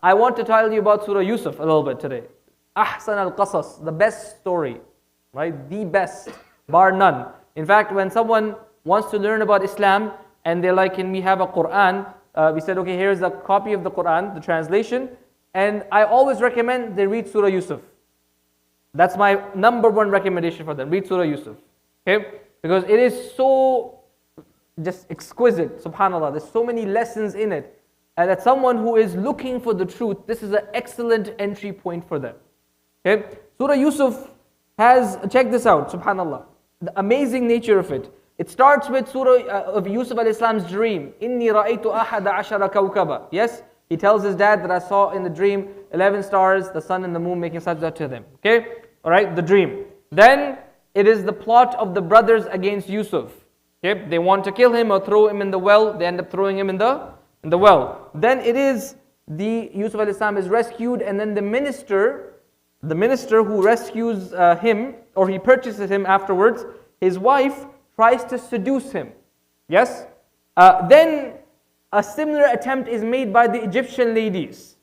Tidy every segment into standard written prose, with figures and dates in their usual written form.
I want to tell you about Surah Yusuf a little bit today. Ahsan al-Qasas, the best story, right? The best, bar none. In fact, when someone wants to learn about Islam and they're like, can we have a Quran? We said, okay, here's a copy of the Quran, the translation. And I always recommend they read Surah Yusuf. That's my number one recommendation for them. Read Surah Yusuf. Okay? Because it is so just exquisite, subhanAllah. There's so many lessons in it. And that someone who is looking for the truth, this is an excellent entry point for them. Okay? Surah Yusuf has, check this out, subhanAllah. The amazing nature of it. It starts with Surah of Yusuf al-Islam's dream. Inni ra'aytu ahada ashara kawkaba. Yes? He tells his dad that I saw in the dream 11 stars, the sun and the moon making sajda to them. Okay? Alright, the dream. Then it is the plot of the brothers against Yusuf. Okay? They want to kill him or throw him in the well. They end up throwing him in the well. Then it is the Yusuf al-Islam is rescued, and then the minister who rescues him, or he purchases him afterwards, his wife tries to seduce him. Yes? Then a similar attempt is made by the Egyptian ladies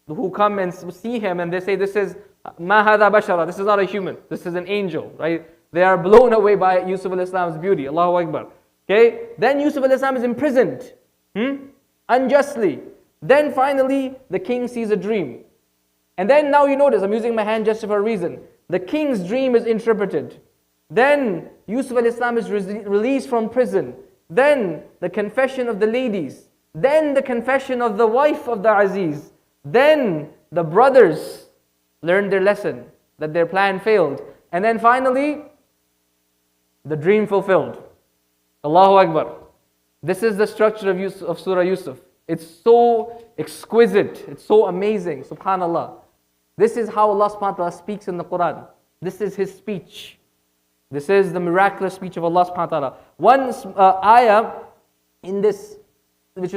who come and see him and they say, this is ma hadha bashara, this is not a human, this is an angel, right? They are blown away by Yusuf al-Islam's beauty. Allahu Akbar. Okay? Then Yusuf al-Islam is imprisoned. Unjustly. Then finally, the king sees a dream. And then now you notice, I'm using my hand just for a reason. The king's dream is interpreted. Then Yusuf al-Islam is released from prison. Then the confession of the ladies. Then the confession of the wife of the Aziz. Then the brothers learned their lesson, that their plan failed. And then finally, the dream fulfilled. Allahu Akbar. This is the structure of Surah Yusuf. It's so exquisite. It's so amazing. Subhanallah. This is how Allah subhanahu wa ta'ala speaks in the Quran. This is His speech. This is the miraculous speech of Allah subhanahu wa ta'ala. One ayah in this, which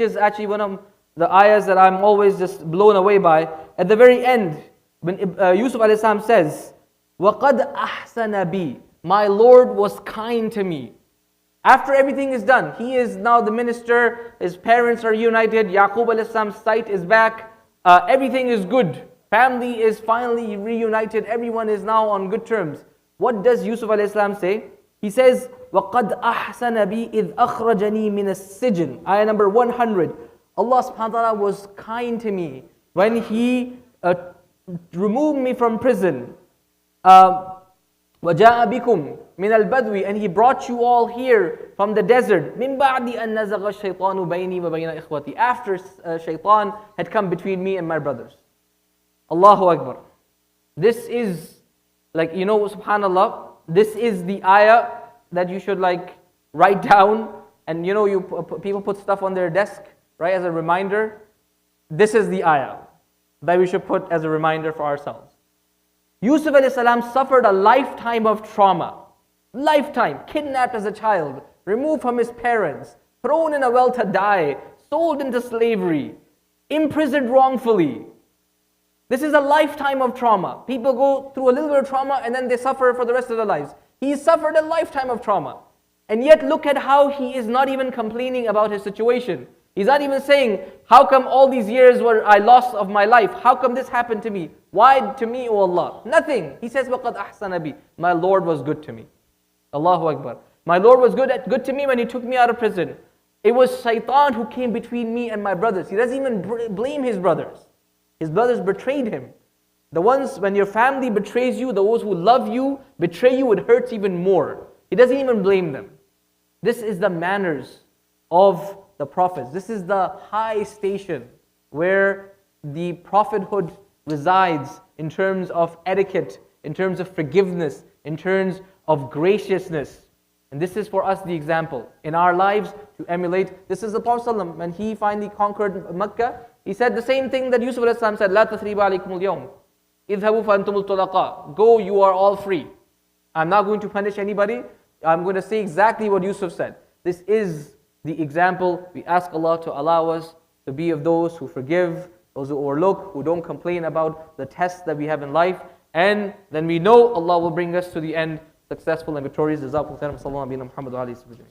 is actually one of the ayahs that I'm always just blown away by. At the very end, when Yusuf alayhi salam says, وَقَدْ أَحْسَنَ بِي, my Lord was kind to me. After everything is done, he is now the minister, his parents are united, Yaqub alayhi salam's sight is back, everything is good. Family is finally reunited, everyone is now on good terms. What does Yusuf alayhi salam say? He says, وَقَدْ أَحْسَنَ بِي إِذْ أَخْرَجَنِي مِنَ السِّجْنِ. Ayah number 100. Allah subhanahu wa ta'ala was kind to me when He removed me from prison. وَجَاءَ بِكُمْ مِنَ الْبَدْوِ, and He brought you all here from the desert. مِنْ بَعْدِ أَنْ نَزَغَ الشَّيْطَانُ بَيْنِي وَبَيْنَ إِخْوَتِي. After shaitan had come between me and my brothers. Allahu Akbar. This is like, subhanallah, this is the ayah that you should write down, and people put stuff on their desk, right, as a reminder. This is the ayah that we should put as a reminder for ourselves. Yusuf alayhi salam suffered a lifetime of trauma. Lifetime, kidnapped as a child, removed from his parents, thrown in a well to die, sold into slavery, imprisoned wrongfully. This is a lifetime of trauma. People go through a little bit of trauma and then they suffer for the rest of their lives. He suffered a lifetime of trauma. And yet look at how he is not even complaining about his situation. He's not even saying, how come all these years were I lost of my life? How come this happened to me? Why to me, O Allah? Nothing. He says, وَقَدْ أَحْسَنَ بِي. My Lord was good to me. Allahu Akbar. My Lord was good to me when He took me out of prison. It was shaitan who came between me and my brothers. He doesn't even blame his brothers. His brothers betrayed him. The ones, when your family betrays you, those who love you, betray you, it hurts even more. He doesn't even blame them. This is the manners of the prophets. This is the high station where the prophethood resides in terms of etiquette, in terms of forgiveness, in terms of graciousness. And this is for us the example in our lives to emulate. This is the Prophet ﷺ, when he finally conquered Mecca. He said the same thing that Yusuf a.s. said, لا تثريب عليكم اليوم اذهبوا فأنتم الطلقاء. Go, you are all free. I'm not going to punish anybody. I'm going to say exactly what Yusuf said. This is the example. We ask Allah to allow us to be of those who forgive, those who overlook, who don't complain about the tests that we have in life. And then we know Allah will bring us to the end successful and victorious. Jazakumullah khairan. Sallallahu alaihi wa sallam.